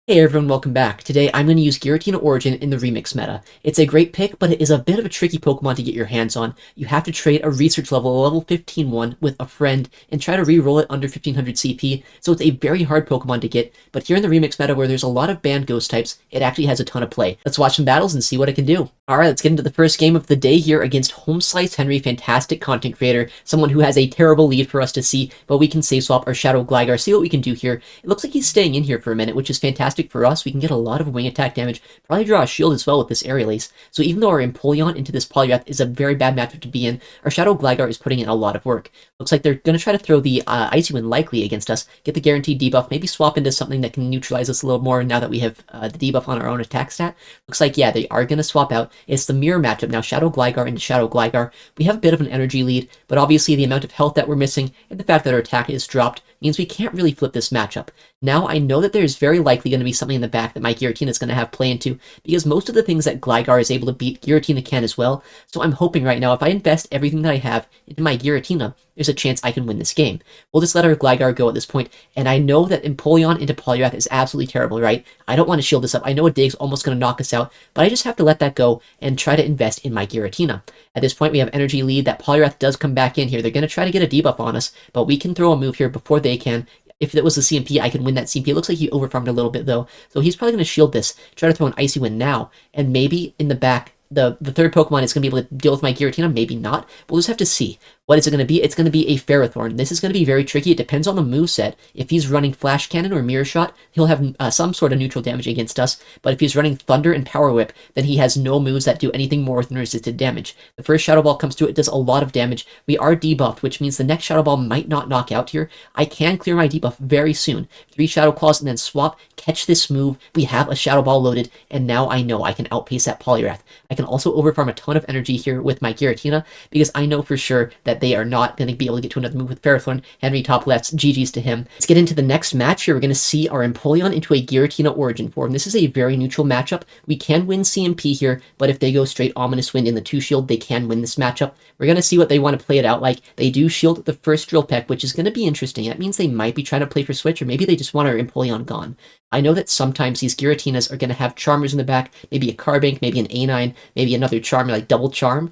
Hey everyone, welcome back. Today I'm going to use Giratina Origin in the Remix meta. It's a great pick, but it is a bit of a tricky Pokemon to get your hands on. You have to trade a research level, a level 15-1, with a friend and try to re-roll it under 1500 CP, so it's a very hard Pokemon to get, but here in the Remix meta where there's a lot of banned ghost types, it actually has a ton of play. Let's watch some battles and see what it can do. Alright, let's get into the first game of the day here against Home Slice Henry, fantastic content creator, someone who has a terrible lead for us to see, but we can save swap our Shadow Gligar, see what we can do here. It looks like he's staying in here for a minute, which is fantastic for us. We can get a lot of wing attack damage, probably draw a shield as well with this Aerial Ace. So even though our Empoleon into this Poliwrath is a very bad matchup to be in, our Shadow Gligar is putting in a lot of work. Looks like they're going to try to throw the Icy Wind likely against us, get the guaranteed debuff, maybe swap into something that can neutralize us a little more now that we have the debuff on our own attack stat. Looks like, yeah, they are going to swap out. It's the mirror matchup now, Shadow Gligar into Shadow Gligar. We have a bit of an energy lead, but obviously the amount of health that we're missing and the fact that our attack is dropped means we can't really flip this matchup. Now, I know that there's very likely going to be something in the back that my Giratina is going to have play into, because most of the things that Gligar is able to beat, Giratina can as well. So I'm hoping right now, if I invest everything that I have into my Giratina, there's a chance I can win this game. We'll just let our Gligar go at this point, and I know that Empoleon into Poliwrath is absolutely terrible, right? I don't want to shield this up. I know a Dig's almost going to knock us out, but I just have to let that go and try to invest in my Giratina. At this point, we have energy lead. That Poliwrath does come back in here. They're going to try to get a debuff on us, but we can throw a move here before they can. If it was a CMP, I can win that CMP. It looks like he overfarmed a little bit, though. So he's probably going to shield this, try to throw an Icy Wind now, and maybe in the back, the third Pokemon is going to be able to deal with my Giratina, maybe not. We'll just have to see. What is it going to be? It's going to be a Ferrothorn. This is going to be very tricky. It depends on the moveset. If he's running Flash Cannon or Mirror Shot, he'll have some sort of neutral damage against us. But if he's running Thunder and Power Whip, then he has no moves that do anything more than resisted damage. The first Shadow Ball comes through. It does a lot of damage. We are debuffed, which means the next Shadow Ball might not knock out here. I can clear my debuff very soon. 3 Shadow Claws and then swap, catch this move. We have a Shadow Ball loaded, and now I know I can outpace that Poliwrath. I can also overfarm a ton of energy here with my Giratina, because I know for sure that they are not going to be able to get to another move with Ferrothorn. Henry top lefts, GG's to him. Let's get into the next match here. We're going to see our Empoleon into a Giratina Origin form. This is a very neutral matchup. We can win CMP here, but if they go straight Ominous Wind in the 2 shield, they can win this matchup. We're going to see what they want to play it out like. They do shield the first Drill Peck, which is going to be interesting. That means they might be trying to play for Switch, or maybe they just want our Empoleon gone. I know that sometimes these Giratinas are going to have Charmers in the back, maybe a Carbink, maybe an A9, maybe another Charmer, like Double Charm.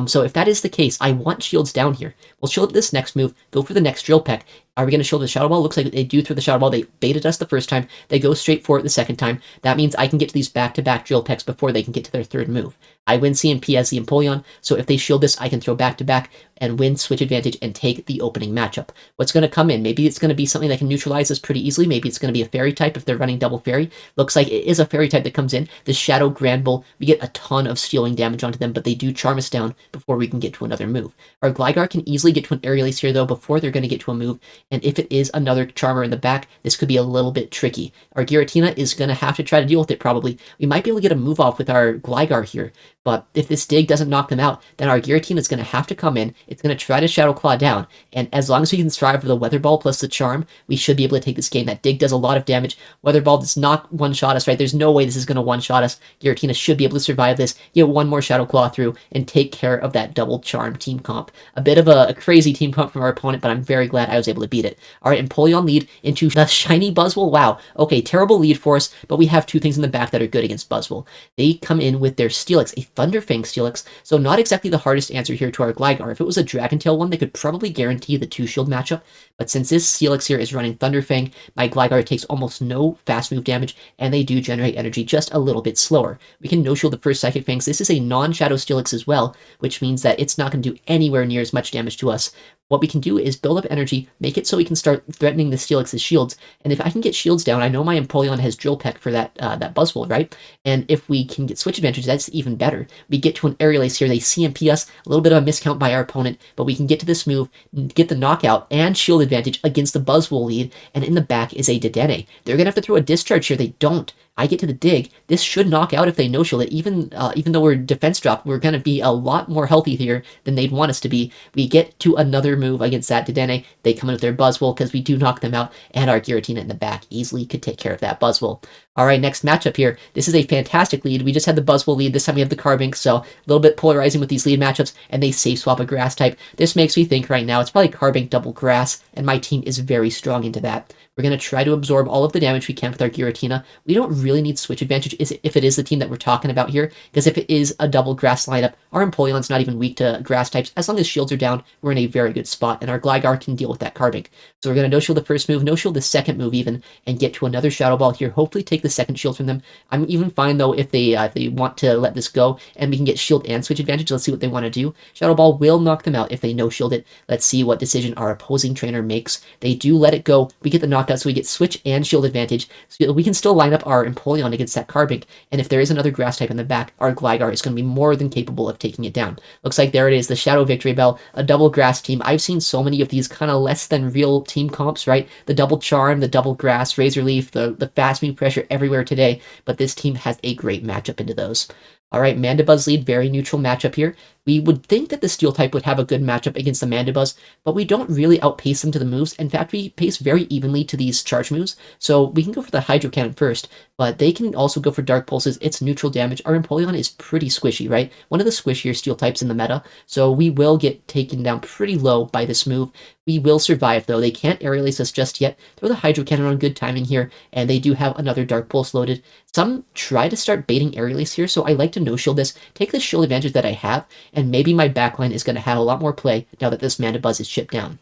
So if that is the case, I want shields down here. We'll shield this next move, go for the next Drill Peck. Are we going to shield the Shadow Ball? Looks like they do throw the Shadow Ball. They baited us the first time. They go straight for it the second time. That means I can get to these back-to-back Drill Pecks before they can get to their third move. I win CMP as the Empoleon, so if they shield this, I can throw back-to-back and win Switch Advantage and take the opening matchup. What's going to come in? Maybe it's going to be something that can neutralize us pretty easily. Maybe it's going to be a Fairy type if they're running double Fairy. Looks like it is a Fairy type that comes in. The Shadow Granbull, we get a ton of stealing damage onto them, but they do charm us down before we can get to another move. Our Gligar can easily get to an Aerial Ace here, though, before they're going to get to a move, and if it is another Charmer in the back, this could be a little bit tricky. Our Giratina is going to have to try to deal with it, probably. We might be able to get a move off with our Gligar here, but if this Dig doesn't knock them out, then our Giratina is going to have to come in. It's going to try to Shadow Claw down, and as long as we can strive for the Weather Ball plus the Charm, we should be able to take this game. That Dig does a lot of damage. Weather Ball does not one-shot us, right? There's no way this is going to one-shot us. Giratina should be able to survive this, get one more Shadow Claw through, and take care of that double Charm team comp. A bit of a crazy team comp from our opponent, but I'm very glad I was able to beat it. Alright, Empoleon lead into the shiny Buzwole. Wow. Okay, terrible lead for us, but we have 2 things in the back that are good against Buzwole. They come in with their Steelix, a Thunderfang Steelix, so not exactly the hardest answer here to our Gligar. If it was a Dragon Tail one, they could probably guarantee the 2 shield matchup, but since this Steelix here is running Thunderfang, my Gligar takes almost no fast move damage, and they do generate energy just a little bit slower. We can no-shield the first Psychic Fangs. This is a non-Shadow Steelix as well, which means that it's not going to do anywhere near as much damage to us. What we can do is build up energy, make it so we can start threatening the Steelix's shields, and if I can get shields down, I know my Empoleon has Drill Peck for that Buzwole, right? And if we can get Switch Advantage, that's even better. We get to an Aerial Ace here, they CMP us, a little bit of a miscount by our opponent, but we can get to this move, get the knockout and shield advantage against the Buzwole lead, and in the back is a Dedenne. They're going to have to throw a Discharge here, they don't. I get to the Dig. This should knock out if they no-shield it. Even though we're defense drop, we're going to be a lot more healthy here than they'd want us to be. We get to another move against that Dedenne. They come in with their Buzwole because we do knock them out, and our Giratina in the back easily could take care of that Buzwole. All right, next matchup here. This is a fantastic lead. We just had the Buzwole lead. This time we have the Carbink, so a little bit polarizing with these lead matchups, and they safe swap a grass type. This makes me think right now it's probably Carbink double grass, and my team is very strong into that. We're going to try to absorb all of the damage we can with our Giratina. We don't really need switch advantage if it is the team that we're talking about here, because if it is a double grass lineup, our Empoleon's not even weak to grass types. As long as shields are down, we're in a very good spot, and our Gligar can deal with that Carbink. So we're going to no-shield the first move, no-shield the second move even, and get to another Shadow Ball here, hopefully take the second shield from them. I'm even fine, though, if they want to let this go, and we can get shield and switch advantage. Let's see what they want to do. Shadow Ball will knock them out if they no-shield it. Let's see what decision our opposing trainer makes. They do let it go. We get the knockout, so we get switch and shield advantage, so we can still line up our Empoleon against that Carbink, and if there is another grass type in the back, our Gligar is going to be more than capable of taking it down. Looks like there it is, the Shadow Victory Bell, a double grass team. I've seen so many of these kind of less than real team comps, right? The double Charm, the double grass, Razor Leaf, the fast move pressure everywhere today, but this team has a great matchup into those. All right, Mandibuzz lead, very neutral matchup here. We would think that the Steel type would have a good matchup against the Mandibuzz, but we don't really outpace them to the moves. In fact, we pace very evenly to these charge moves, so we can go for the Hydro Cannon first, but they can also go for Dark Pulses. It's neutral damage. Our Empoleon is pretty squishy, right? One of the squishier Steel types in the meta, so we will get taken down pretty low by this move. We will survive, though. They can't Aerial Ace us just yet. Throw the Hydro Cannon on good timing here, and they do have another Dark Pulse loaded. Some try to start baiting Aerial Ace here, so I like to no-shield this, take the shield advantage that I have, and maybe my backline is going to have a lot more play now that this Mandibuzz is chipped down.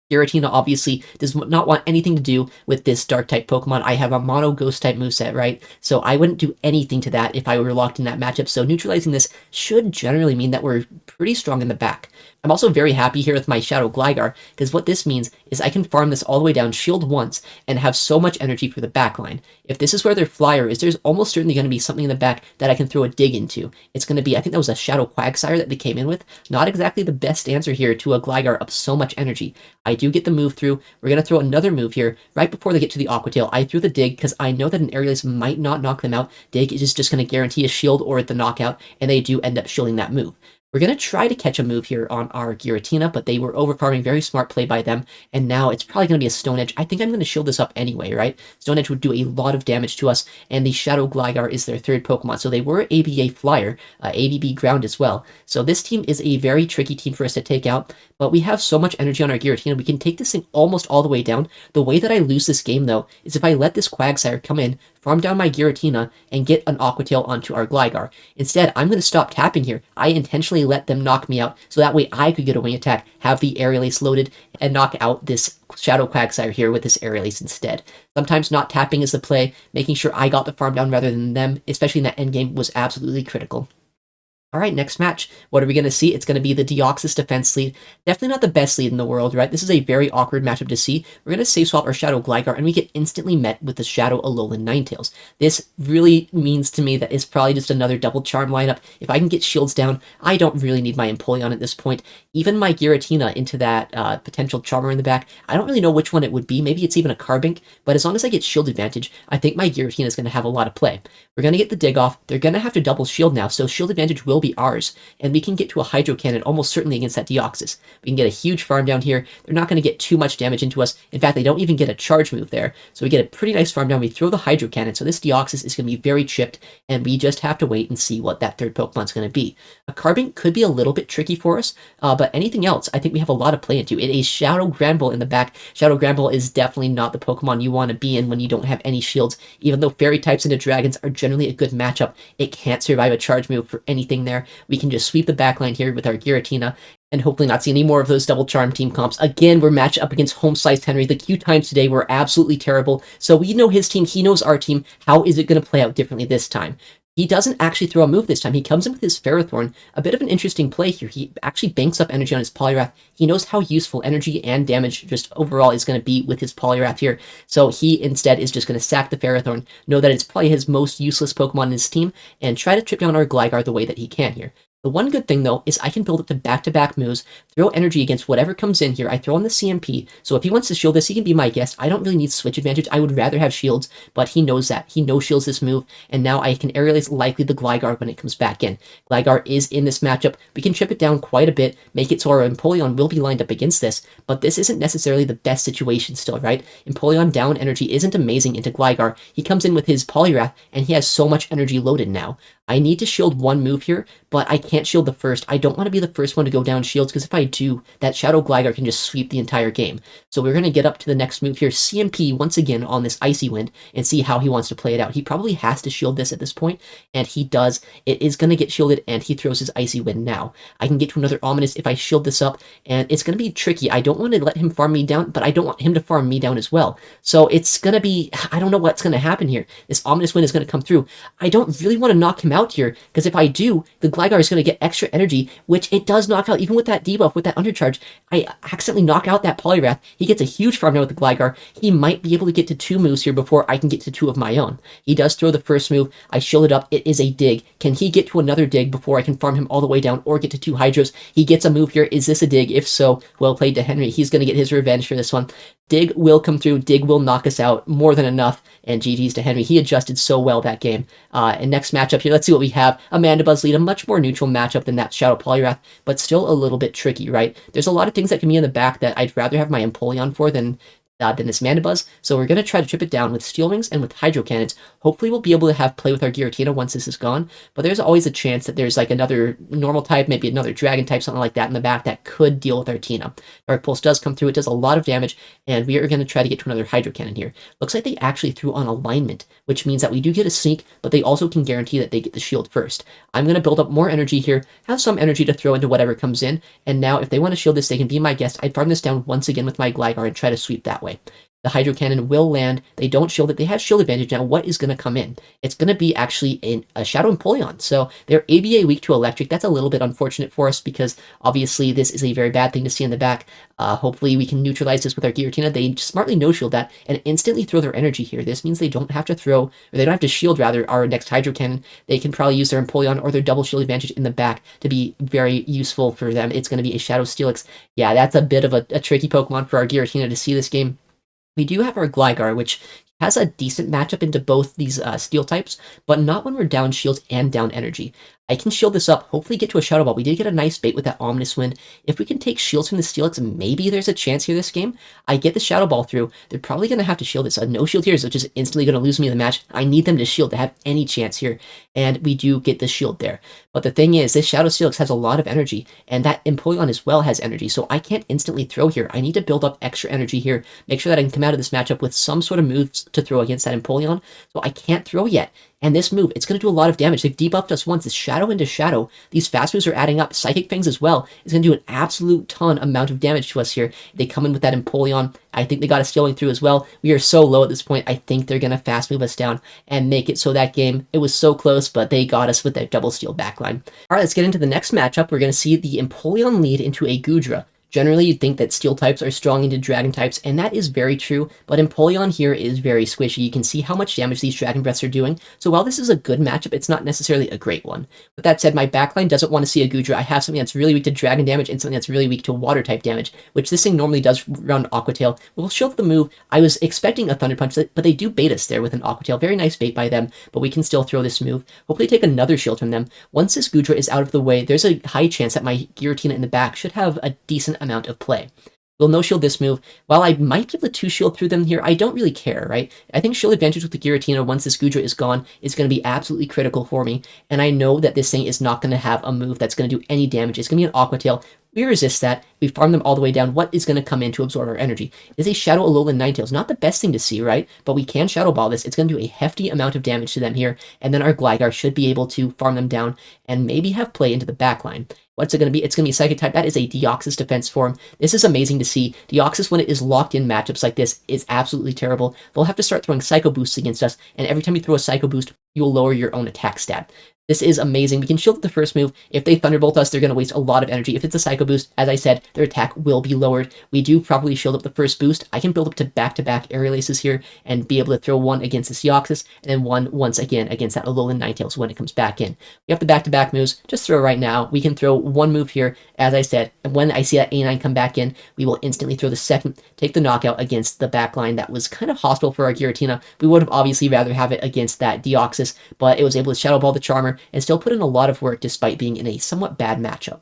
Giratina obviously does not want anything to do with this Dark-type Pokemon. I have a Mono Ghost-type moveset, right? So I wouldn't do anything to that if I were locked in that matchup, so neutralizing this should generally mean that we're pretty strong in the back. I'm also very happy here with my Shadow Gligar, because what this means is I can farm this all the way down, shield once, and have so much energy for the backline. If this is where their flyer is, there's almost certainly going to be something in the back that I can throw a dig into. It's going to be, I think that was a Shadow Quagsire that they came in with. Not exactly the best answer here to a Gligar of so much energy. I do get the move through. We're going to throw another move here right before they get to the Aqua Tail. I threw the dig because I know that an Aerial Ace might not knock them out. Dig is just going to guarantee a shield or the knockout, and they do end up shielding that move. We're going to try to catch a move here on our Giratina, but they were overfarming, very smart play by them, and now it's probably going to be a Stone Edge. I think I'm going to shield this up anyway, right? Stone Edge would do a lot of damage to us, and the Shadow Gligar is their third Pokemon, so they were ABA Flyer, ABB Ground as well. So this team is a very tricky team for us to take out, but we have so much energy on our Giratina, we can take this thing almost all the way down. The way that I lose this game, though, is if I let this Quagsire come in, farm down my Giratina, and get an Aqua Tail onto our Gligar. Instead, I'm going to stop tapping here. I intentionally let them knock me out, so that way I could get a Wing Attack, have the Aerial Ace loaded, and knock out this Shadow Quagsire here with this Aerial Ace instead. Sometimes not tapping is the play, making sure I got the farm down rather than them, especially in that endgame, was absolutely critical. All right, next match. What are we going to see? It's going to be the Deoxys defense lead. Definitely not the best lead in the world, right? This is a very awkward matchup to see. We're going to safe swap our Shadow Gligar, and we get instantly met with the Shadow Alolan Ninetales. This really means to me that it's probably just another double Charm lineup. If I can get shields down, I don't really need my Empoleon at this point. Even my Giratina into that potential Charmer in the back, I don't really know which one it would be. Maybe it's even a Carbink, but as long as I get shield advantage, I think my Giratina is going to have a lot of play. We're going to get the dig off. They're going to have to double shield now, so shield advantage will be ours, and we can get to a Hydro Cannon almost certainly against that Deoxys. We can get a huge farm down here. They're not going to get too much damage into us. In fact, they don't even get a charge move there, so we get a pretty nice farm down. We throw the Hydro Cannon, so this Deoxys is going to be very chipped, and we just have to wait and see what that third Pokemon's going to be. A Carbink could be a little bit tricky for us, but anything else, I think we have a lot of play into. It is Shadow Granbull in the back. Shadow Granbull is definitely not the Pokemon you want to be in when you don't have any shields. Even though Fairy types into Dragons are generally a good matchup, it can't survive a charge move for anything there. We can just sweep the backline here with our Giratina, and hopefully not see any more of those double charm team comps. Again, we're matched up against home-sliced Henry. The Q times today were absolutely terrible, so we know his team, he knows our team. How is it going to play out differently this time? He doesn't actually throw a move this time. He comes in with his Ferrothorn. A bit of an interesting play here. He actually banks up energy on his Poliwrath. He knows how useful energy and damage just overall is going to be with his Poliwrath here. So he instead is just going to sack the Ferrothorn, know that it's probably his most useless Pokemon in his team, and try to trip down our Gligar the way that he can here. The one good thing, though, is I can build up to back-to-back moves, throw energy against whatever comes in here. I throw on the CMP, so if he wants to shield this, he can be my guest. I don't really need switch advantage. I would rather have shields, but he knows that. He no-shields this move, and now I can aerialize likely the Gligar when it comes back in. Gligar is in this matchup. We can chip it down quite a bit, make it so our Empoleon will be lined up against this, but this isn't necessarily the best situation still, right? Empoleon down energy isn't amazing into Gligar. He comes in with his Poliwrath, and he has so much energy loaded now. I need to shield one move here, but I can't shield the first. I don't want to be the first one to go down shields, because if I do, that Shadow Gligar can just sweep the entire game. So we're going to get up to the next move here, CMP once again on this Icy Wind, and see how he wants to play it out. He probably has to shield this at this point, and he does. It is going to get shielded, and he throws his Icy Wind now. I can get to another Ominous if I shield this up, and it's going to be tricky. I don't want to let him farm me down, but I don't want him to farm me down as well. So it's going to be, I don't know what's going to happen here. This Ominous Wind is going to come through. I don't really want to knock him out here, because if I do, the Gligar is going to get extra energy, which it does knock out. Even with that debuff, with that undercharge, I accidentally knock out that Poliwrath. He gets a huge farm now with the Gligar. He might be able to get to 2 moves here before I can get to 2 of my own. He does throw the first move. I shield it up. It is a dig. Can he get to another dig before I can farm him all the way down or get to 2 Hydros? He gets a move here. Is this a dig? If so, well played to Henry. He's going to get his revenge for this one. Dig will come through. Dig will knock us out more than enough. And GG's to Henry. He adjusted so well that game. And next matchup here, let's see what we have. A Mandibuzz lead, a much more neutral matchup than that Shadow Poliwrath, but still a little bit tricky, right? There's a lot of things that can be in the back that I'd rather have my Empoleon for than this Mandibuzz, so we're going to try to chip it down with Steel Wings and with Hydro Cannons. Hopefully we'll be able to have play with our Giratina once this is gone, but there's always a chance that there's like another normal type, maybe another Dragon type, something like that in the back that could deal with our Tina. Dark Pulse does come through, it does a lot of damage, and we are going to try to get to another Hydro Cannon here. Looks like they actually threw on Alignment, which means that we do get a sneak, but they also can guarantee that they get the shield first. I'm going to build up more energy here, have some energy to throw into whatever comes in, and now if they want to shield this, they can be my guest. I'd farm this down once again with my Gligar and try to sweep that way. The Hydro Cannon will land. They don't shield it. They have shield advantage. Now, what is going to come in? It's going to be actually a Shadow Empoleon. So they're ABA weak to Electric. That's a little bit unfortunate for us because obviously this is a very bad thing to see in the back. Hopefully we can neutralize this with our Giratina. They smartly no-shield that and instantly throw their energy here. This means they don't have to throw, or they don't have to shield, rather, our next Hydro Cannon. They can probably use their Empoleon or their double shield advantage in the back to be very useful for them. It's going to be a Shadow Steelix. Yeah, that's a bit of a tricky Pokemon for our Giratina to see this game. We do have our Gligar, which has a decent matchup into both these steel types, but not when we're down shields and down energy. I can shield this up, hopefully get to a Shadow Ball. We did get a nice bait with that Ominous Wind. If we can take shields from the Steelix, maybe there's a chance here this game. I get the Shadow Ball through. They're probably going to have to shield this. A no shield here is just instantly going to lose me the match. I need them to shield to have any chance here, and we do get the shield there. But the thing is, this Shadow Steelix has a lot of energy, and that Empoleon as well has energy, so I can't instantly throw here. I need to build up extra energy here, make sure that I can come out of this matchup with some sort of moves to throw against that Empoleon, so I can't throw yet. And this move, it's going to do a lot of damage. They've debuffed us once. It's Shadow into Shadow. These fast moves are adding up. Psychic Fangs as well is going to do an absolute ton amount of damage to us here. They come in with that Empoleon. I think they got a Steel Wing through as well. We are so low at this point. I think they're going to fast move us down and make it so that game, it was so close, but they got us with that double steel backline. All right, let's get into the next matchup. We're going to see the Empoleon lead into a Goodra. Generally, you'd think that steel types are strong into dragon types, and that is very true, but Empoleon here is very squishy. You can see how much damage these dragon breaths are doing, so while this is a good matchup, it's not necessarily a great one. With that said, my backline doesn't want to see a Goodra. I have something that's really weak to dragon damage and something that's really weak to water type damage, which this thing normally does around Aqua Tail. We'll show the move. I was expecting a Thunder Punch, but they do bait us there with an Aqua Tail. Very nice bait by them, but we can still throw this move. Hopefully take another shield from them. Once this Goodra is out of the way, there's a high chance that my Giratina in the back should have a decent amount of play. We'll no-shield this move. While I might be able to two-shield through them here, I don't really care, right? I think shield advantage with the Giratina once this Goodra is gone is going to be absolutely critical for me, and I know that this thing is not going to have a move that's going to do any damage. It's going to be an Aqua Tail. We resist that. We farm them all the way down. What is going to come in to absorb our energy? It is a Shadow Alolan Ninetales. Not the best thing to see, right? But we can Shadow Ball this. It's going to do a hefty amount of damage to them here, and then our Gligar should be able to farm them down and maybe have play into the backline. What's it going to be? It's going to be a Psychic type. That is a Deoxys defense form. This is amazing to see. Deoxys, when it is locked in matchups like this, is absolutely terrible. They'll have to start throwing Psycho Boosts against us, and every time you throw a Psycho Boost, you'll lower your own attack stat. This is amazing. We can shield the first move. If they Thunderbolt us, they're going to waste a lot of energy. If it's a Psycho Boost, as I said, their attack will be lowered. We do properly shield up the first boost. I can build up to back-to-back Aerial Aces here and be able to throw one against this Deoxys and then one once again against that Alolan Ninetales when it comes back in. We have the back-to-back moves. Just throw right now. We can throw one move here, as I said. And when I see that A9 come back in, we will instantly throw the second, take the knockout against the back line that was kind of hostile for our Giratina. We would have obviously rather have it against that Deoxys, but it was able to Shadow Ball the Charmer and still put in a lot of work despite being in a somewhat bad matchup.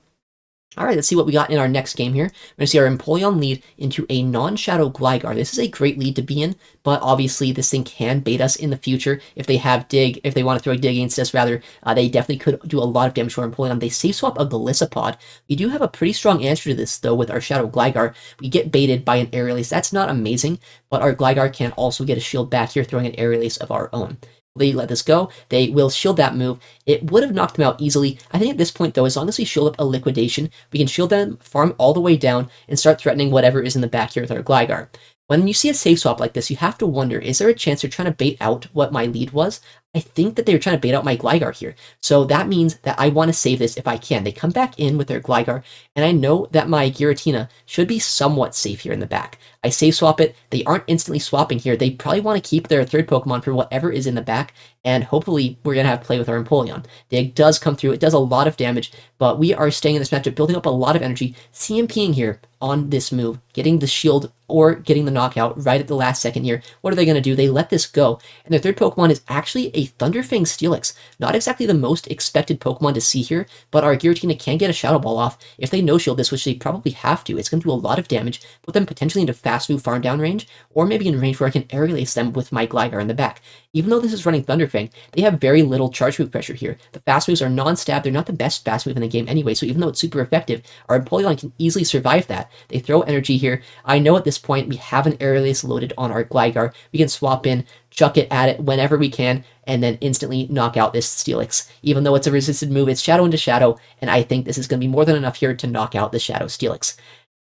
All right, let's see what we got in our next game here. We're going to see our Empoleon lead into a non-Shadow Gligar. This is a great lead to be in, but obviously this thing can bait us in the future if they have Dig, if they want to throw a Dig against us, rather. They definitely could do a lot of damage to our Empoleon. They safe swap a Golisopod. We do have a pretty strong answer to this, though, with our Shadow Gligar. We get baited by an Aerial Ace. That's not amazing, but our Gligar can also get a shield back here, throwing an Aerial Ace of our own. They let this go. They will shield that move. It would have knocked them out easily. I think at this point, though, as long as we shield up a Liquidation, we can shield them, farm all the way down, and start threatening whatever is in the back here with our Gligar. When you see a safe swap like this, you have to wonder, is there a chance they're trying to bait out what my lead was? I think that they're trying to bait out my Gligar here. So that means that I want to save this if I can. They come back in with their Gligar, and I know that my Giratina should be somewhat safe here in the back. I safe swap it. They aren't instantly swapping here. They probably want to keep their third Pokemon for whatever is in the back, and hopefully we're going to have play with our Empoleon. Dig does come through. It does a lot of damage, but we are staying in this matchup, building up a lot of energy. CMPing here on this move, getting the shield or getting the knockout right at the last second here. What are they going to do? They let this go, and their third Pokemon is actually a Thunderfang Steelix. Not exactly the most expected Pokemon to see here, but our Giratina can get a Shadow Ball off. If they no-shield this, which they probably have to, it's going to do a lot of damage, put them potentially into fast move farm down range, or maybe in range where I can Aerial Ace them with my Gligar in the back. Even though this is running Thunderfang, they have very little charge move pressure here. The fast moves are non-stab. They're not the best fast move in the game anyway, so even though it's super effective, our Empoleon can easily survive that. They throw energy here. I know at this point we have an Aerial Ace loaded on our Gligar. We can swap in, chuck it at it whenever we can, and then instantly knock out this Steelix. Even though it's a resisted move, it's Shadow into Shadow, and I think this is going to be more than enough here to knock out the Shadow Steelix.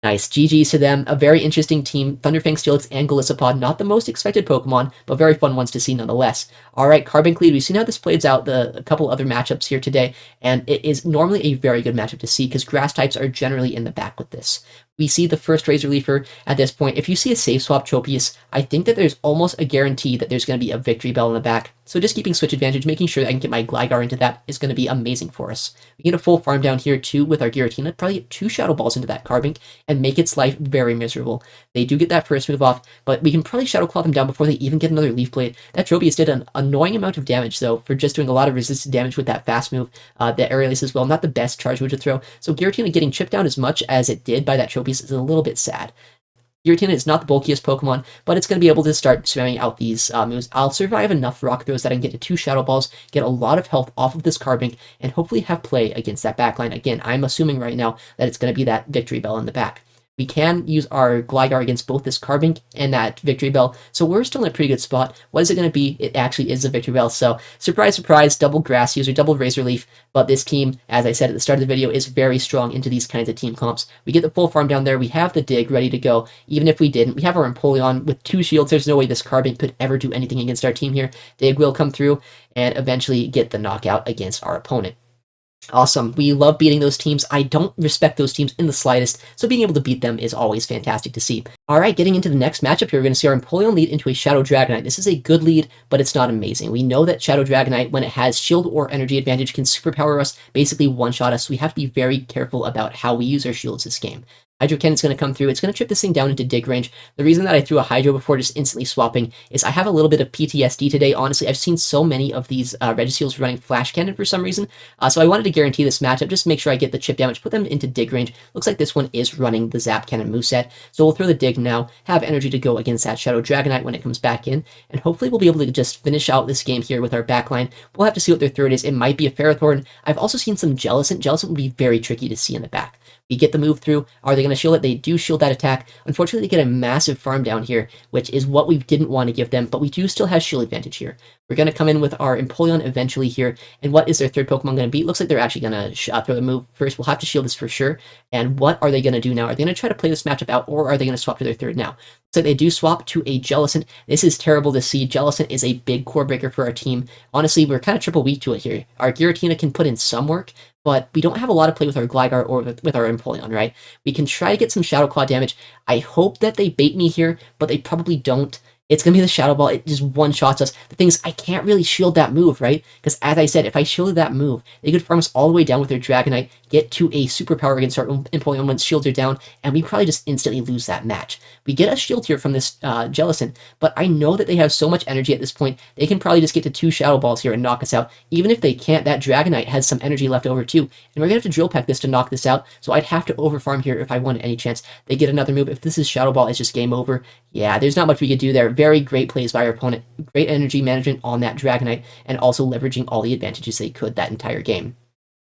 Nice. GG's to them. A very interesting team. Thunderfang, Steelix, and Golisopod. Not the most expected Pokemon, but very fun ones to see nonetheless. Alright, Carbon Cleed. We've seen how this plays out a couple other matchups here today, and it is normally a very good matchup to see because grass types are generally in the back with this. We see the first Razor Leafer at this point. If you see a safe swap Tropius, I think that there's almost a guarantee that there's going to be a Victory Bell in the back. So just keeping switch advantage, making sure that I can get my Gligar into that is going to be amazing for us. We get a full farm down here too with our Giratina, probably get 2 Shadow Balls into that Carbink and make its life very miserable. They do get that first move off, but we can probably Shadow Claw them down before they even get another Leaf Blade. That Tropius did an annoying amount of damage though for just doing a lot of resisted damage with that fast move. The Aerial Ace as well, not the best charge move to throw. So Giratina getting chipped down as much as it did by that Tropius is a little bit sad. Giratina is not the bulkiest Pokemon, but it's going to be able to start spamming out these moves. I'll survive enough Rock Throws that I can get to 2 Shadow Balls, get a lot of health off of this Carbink, and hopefully have play against that backline. Again, I'm assuming right now that it's going to be that Victory Bell in the back. We can use our Gligar against both this Carbink and that Victory Bell, so we're still in a pretty good spot. What is it going to be? It actually is a Victory Bell, so surprise, surprise, double Grass User, double Razor Leaf, but this team, as I said at the start of the video, is very strong into these kinds of team comps. We get the full farm down there, we have the Dig ready to go. Even if we didn't, we have our Empoleon with 2 shields. There's no way this Carbink could ever do anything against our team here. Dig will come through and eventually get the knockout against our opponent. Awesome. We love beating those teams. I don't respect those teams in the slightest, so being able to beat them is always fantastic to see. Alright, getting into the next matchup here, we're going to see our Empoleon lead into a Shadow Dragonite. This is a good lead, but it's not amazing. We know that Shadow Dragonite, when it has shield or energy advantage, can superpower us, basically one-shot us, so we have to be very careful about how we use our shields this game. Hydro Cannon's going to come through. It's going to trip this thing down into dig range. The reason that I threw a Hydro before just instantly swapping is I have a little bit of PTSD today. Honestly, I've seen so many of these Regiseals running Flash Cannon for some reason, so I wanted to guarantee this matchup just to make sure I get the chip damage, put them into dig range. Looks like this one is running the Zap Cannon moveset, so we'll throw the dig now, have energy to go against that Shadow Dragonite when it comes back in, and hopefully we'll be able to just finish out this game here with our backline. We'll have to see what their third is. It might be a Ferrothorn. I've also seen some Jellicent. Jellicent would be very tricky to see in the back. We get the move through. Are they going to shield it? They do shield that attack. Unfortunately, they get a massive farm down here, which is what we didn't want to give them, but we do still have shield advantage here. We're going to come in with our Empoleon eventually here, and what is their third Pokemon going to be? It looks like they're actually going to throw the move first. We'll have to shield this for sure. And what are they going to do now? Are they going to try to play this matchup out, or are they going to swap to their third now? So they do swap to a Jellicent. This is terrible to see. Jellicent is a big core breaker for our team. Honestly, we're kind of triple weak to it here. Our Giratina can put in some work, but we don't have a lot of play with our Gligar or with our Empoleon, right? We can try to get some Shadow Claw damage. I hope that they bait me here, but they probably don't. It's going to be the Shadow Ball. It just one-shots us. The thing is, I can't really shield that move, right? Because as I said, if I shielded that move, they could farm us all the way down with their Dragonite, get to a superpower against our Empoleon once shields are down, and we probably just instantly lose that match. We get a shield here from this Jellicent, but I know that they have so much energy at this point, they can probably just get to 2 Shadow Balls here and knock us out. Even if they can't, that Dragonite has some energy left over too, and we're going to have to Drill Peck this to knock this out, so I'd have to overfarm here if I wanted any chance. They get another move. If this is Shadow Ball, it's just game over. Yeah, there's not much we could do there. Very great plays by our opponent. Great energy management on that Dragonite, and also leveraging all the advantages they could that entire game.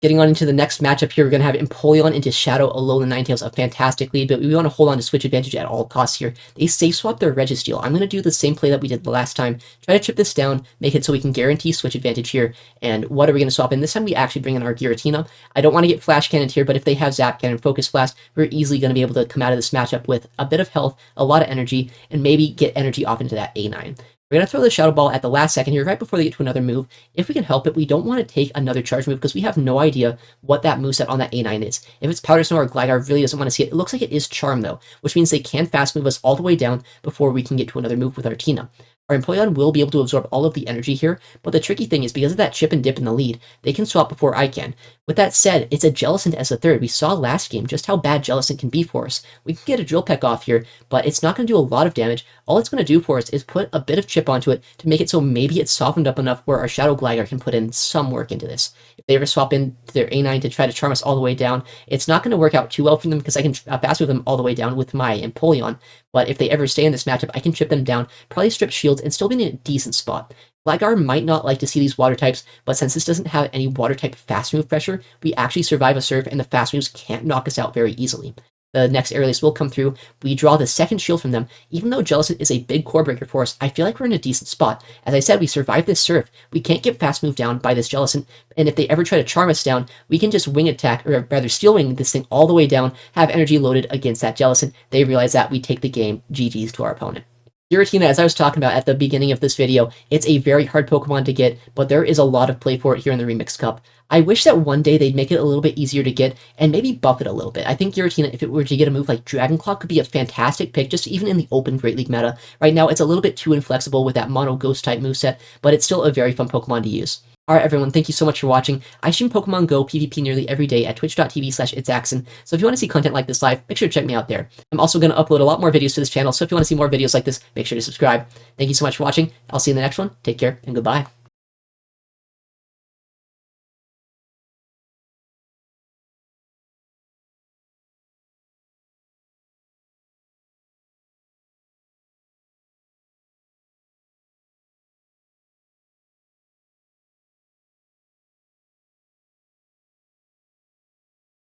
Getting on into the next matchup here, we're going to have Empoleon into Shadow Alolan Ninetales, a fantastic lead, but we want to hold on to switch advantage at all costs here. They safe swap their Registeel. I'm going to do the same play that we did the last time. Try to chip this down, make it so we can guarantee switch advantage here. And what are we going to swap in? This time we actually bring in our Giratina. I don't want to get Flash Cannon here, but if they have Zap Cannon, Focus Blast, we're easily going to be able to come out of this matchup with a bit of health, a lot of energy, and maybe get energy off into that A9. We're going to throw the Shadow Ball at the last second here, right before they get to another move. If we can help it, we don't want to take another charge move because we have no idea what that moveset on that A9 is. If it's Powder Snow or Gligar really doesn't want to see it, it looks like it is Charm though, which means they can fast move us all the way down before we can get to another move with our Tina. Our Empoleon will be able to absorb all of the energy here, but the tricky thing is because of that chip and dip in the lead, they can swap before I can. With that said, it's a Jellicent as a third. We saw last game just how bad Jellicent can be for us. We can get a Drill Peck off here, but it's not going to do a lot of damage. All it's going to do for us is put a bit of chip onto it to make it so maybe it's softened up enough where our Shadow Gligar can put in some work into this. If they ever swap into their A9 to try to charm us all the way down, it's not going to work out too well for them because I can fast move them all the way down with my Empoleon. But if they ever stay in this matchup, I can chip them down, probably strip shields, and still be in a decent spot. Gligar might not like to see these water types, but since this doesn't have any water type fast move pressure, we actually survive a surf and the fast moves can't knock us out very easily. The next Airless will come through. We draw the second shield from them. Even though Jellicent is a big core breaker for us, I feel like we're in a decent spot. As I said, we survived this surf. We can't get fast move down by this Jellicent, and if they ever try to charm us down, we can just wing attack, or rather steel wing this thing all the way down, have energy loaded against that Jellicent. They realize that, we take the game. GG's to our opponent. Giratina, as I was talking about at the beginning of this video, it's a very hard Pokemon to get, but there is a lot of play for it here in the Remix Cup. I wish that one day they'd make it a little bit easier to get, and maybe buff it a little bit. I think Giratina, if it were to get a move like Dragon Claw, could be a fantastic pick, just even in the open Great League meta. Right now, it's a little bit too inflexible with that Mono Ghost type moveset, but it's still a very fun Pokemon to use. Alright everyone, thank you so much for watching. I stream Pokemon Go PvP nearly every day at twitch.tv/itsaxon, so if you want to see content like this live, make sure to check me out there. I'm also going to upload a lot more videos to this channel, so if you want to see more videos like this, make sure to subscribe. Thank you so much for watching. I'll see you in the next one. Take care, and goodbye.